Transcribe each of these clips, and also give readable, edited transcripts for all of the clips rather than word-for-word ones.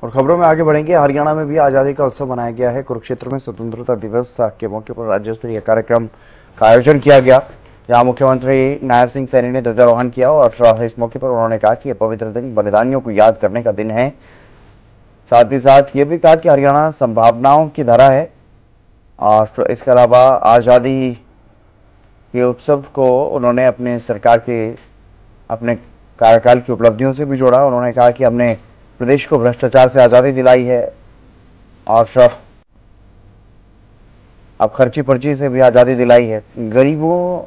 और खबरों में आगे बढ़ेंगे। हरियाणा में भी आजादी का उत्सव मनाया गया है। कुरुक्षेत्र में स्वतंत्रता दिवस के मौके पर राज्य स्तरीय कार्यक्रम का आयोजन किया गया, जहां मुख्यमंत्री नायब सिंह सैनी ने ध्वजारोहण किया और इस मौके पर उन्होंने कहा कि यह पवित्र दिन बलिदानियों को याद करने का दिन है। साथ ही साथ ये भी कहा कि हरियाणा संभावनाओं की धरा है। और इसके अलावा आजादी के उत्सव को उन्होंने अपने सरकार के अपने कार्यकाल की उपलब्धियों से भी जोड़ा। उन्होंने कहा कि हमने प्रदेश को भ्रष्टाचार से आजादी दिलाई है और अब खर्ची पर्ची से भी आजादी दिलाई है। गरीबों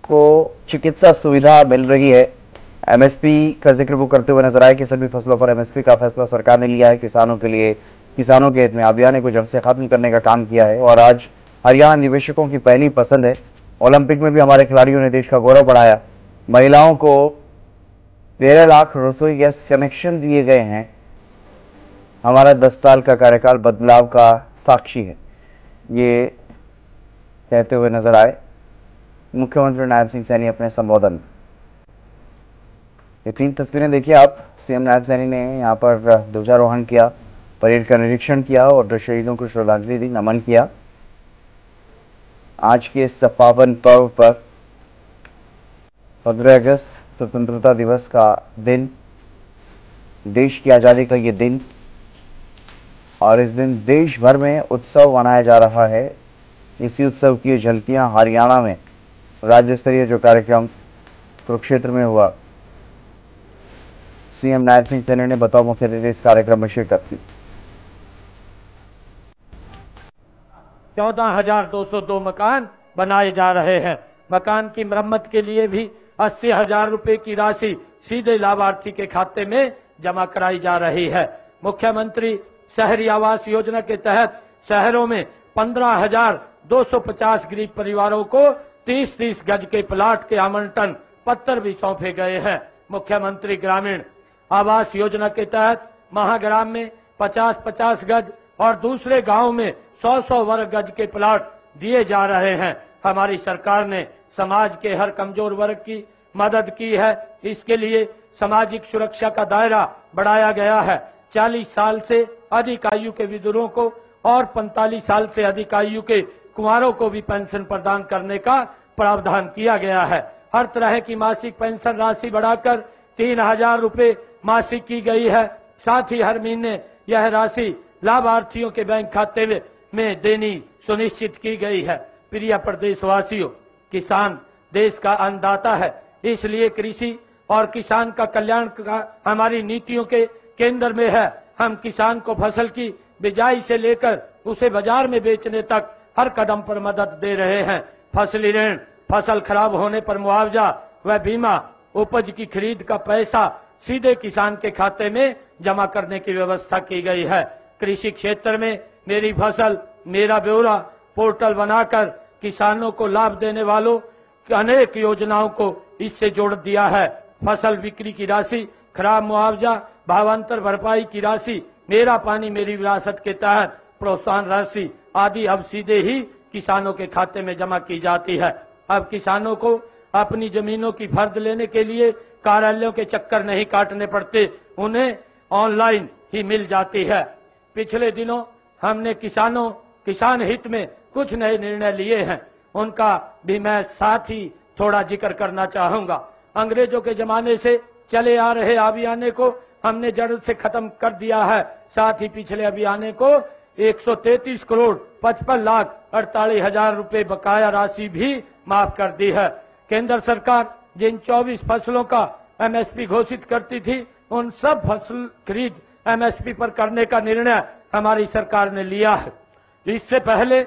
को चिकित्सा सुविधा मिल रही है। एमएसपी का जिक्र वो करते हुए नजर आए कि सभी फसलों पर एमएसपी का फैसला सरकार ने लिया है। किसानों के लिए, किसानों के हित में अभियान को जड़ से खत्म करने का काम किया है और आज हरियाणा निवेशकों की पहली पसंद है। ओलंपिक में भी हमारे खिलाड़ियों ने देश का गौरव बढ़ाया। महिलाओं को 13 लाख रसोई गैस कनेक्शन दिए गए हैं। हमारा 10 साल का कार्यकाल बदलाव का साक्षी है, ये कहते हुए नजर आए मुख्यमंत्री नायब सिंह सैनी अपने संबोधन। ये 3 तस्वीरें देखिए आप। सीएम नायब सैनी ने यहाँ पर ध्वजारोहण किया, परेड का निरीक्षण किया और शहीदों को श्रद्धांजलि दी, नमन किया। आज के इस पावन पर्व पर 15 अगस्त स्वतंत्रता दिवस का दिन, देश की आजादी का ये दिन, और इस दिन देश भर में उत्सव मनाया जा रहा है। इसी उत्सव की झलकियां हरियाणा में राज्य स्तरीय जो कार्यक्रम कुरुक्षेत्र में हुआ, सीएम नायब सिंह सैनी ने बतौर मुख्य अतिथि इस कार्यक्रम में शिरकत की। 14,202 मकान बनाए जा रहे हैं। मकान की मरम्मत के लिए भी 80,000 रुपए की राशि सीधे लाभार्थी के खाते में जमा कराई जा रही है। मुख्यमंत्री शहरी आवास योजना के तहत शहरों में 15,250 गरीब परिवारों को 30-30 गज के प्लाट के आवंटन पत्र भी सौंपे गए हैं। मुख्यमंत्री ग्रामीण आवास योजना के तहत महाग्राम में 50-50 गज और दूसरे गांव में 100-100 वर्ग गज के प्लाट दिए जा रहे हैं। हमारी सरकार ने समाज के हर कमजोर वर्ग की मदद की है। इसके लिए सामाजिक सुरक्षा का दायरा बढ़ाया गया है। 40 साल से अधिक आयु के विधुरों को और 45 साल से अधिक आयु के कुंवारों को भी पेंशन प्रदान करने का प्रावधान किया गया है। हर तरह की मासिक पेंशन राशि बढ़ाकर 3,000 रुपए मासिक की गई है। साथ ही हर महीने यह राशि लाभार्थियों के बैंक खाते में देनी सुनिश्चित की गई है। प्रिय प्रदेशवासियों, किसान देश का अन्नदाता है, इसलिए कृषि और किसान का कल्याण का हमारी नीतियों के केंद्र में है। हम किसान को फसल की बिजाई से लेकर उसे बाजार में बेचने तक हर कदम पर मदद दे रहे हैं। फसली ऋण, फसल खराब होने पर मुआवजा व बीमा, उपज की खरीद का पैसा सीधे किसान के खाते में जमा करने की व्यवस्था की गई है। कृषि क्षेत्र में मेरी फसल मेरा ब्यौरा पोर्टल बनाकर किसानों को लाभ देने वालों अनेक योजनाओं को इससे जोड़ दिया है। फसल बिक्री की राशि, खराब मुआवजा, भावांतर भरपाई की राशि, मेरा पानी मेरी विरासत के तहत प्रोत्साहन राशि आदि अब सीधे ही किसानों के खाते में जमा की जाती है। अब किसानों को अपनी जमीनों की फर्द लेने के लिए कार्यालयों के चक्कर नहीं काटने पड़ते, उन्हें ऑनलाइन ही मिल जाती है। पिछले दिनों हमने किसान हित में कुछ नए निर्णय लिए हैं, उनका भी मैं साथ ही थोड़ा जिक्र करना चाहूंगा। अंग्रेजों के जमाने से चले आ रहे अभियान को हमने जड़ से खत्म कर दिया है। साथ ही पिछले अभियान को 133 करोड़ 55 लाख 48 हजार रुपए बकाया राशि भी माफ कर दी है। केंद्र सरकार जिन 24 फसलों का एमएसपी घोषित करती थी, उन सब फसल खरीद एमएसपी पर करने का निर्णय हमारी सरकार ने लिया है। इससे पहले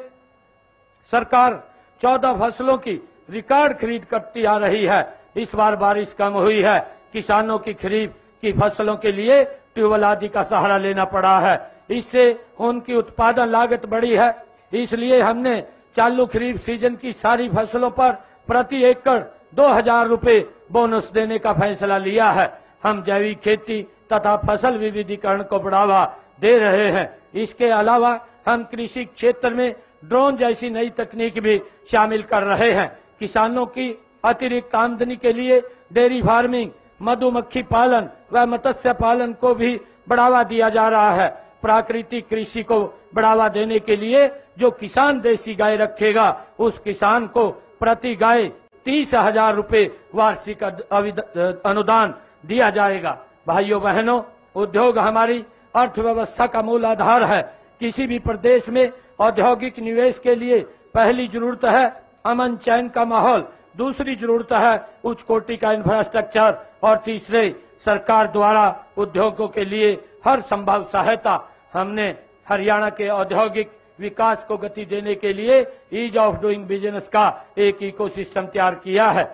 सरकार 14 फसलों की रिकॉर्ड खरीद करती आ रही है। इस बार बारिश कम हुई है, किसानों की खरीफ की फसलों के लिए ट्यूबवेल आदि का सहारा लेना पड़ा है। इससे उनकी उत्पादन लागत बढ़ी है। इसलिए हमने चालू खरीफ सीजन की सारी फसलों पर प्रति एकड़ 2,000 रुपए बोनस देने का फैसला लिया है। हम जैविक खेती तथा फसल विविधीकरण को बढ़ावा दे रहे हैं। इसके अलावा हम कृषि क्षेत्र में ड्रोन जैसी नई तकनीक भी शामिल कर रहे हैं। किसानों की अतिरिक्त आमदनी के लिए डेयरी फार्मिंग, मधुमक्खी पालन व मत्स्य पालन को भी बढ़ावा दिया जा रहा है। प्राकृतिक कृषि को बढ़ावा देने के लिए जो किसान देसी गाय रखेगा उस किसान को प्रति गाय 30,000 रुपए वार्षिक अनुदान दिया जाएगा। भाइयों बहनों, उद्योग हमारी अर्थव्यवस्था का मूल आधार है। किसी भी प्रदेश में औद्योगिक निवेश के लिए पहली जरूरत है अमन चैन का माहौल, दूसरी जरूरत है उच्च कोटि का इंफ्रास्ट्रक्चर और तीसरे सरकार द्वारा उद्योगों के लिए हर संभव सहायता। हमने हरियाणा के औद्योगिक विकास को गति देने के लिए ईज ऑफ डूइंग बिजनेस का एक इकोसिस्टम तैयार किया है।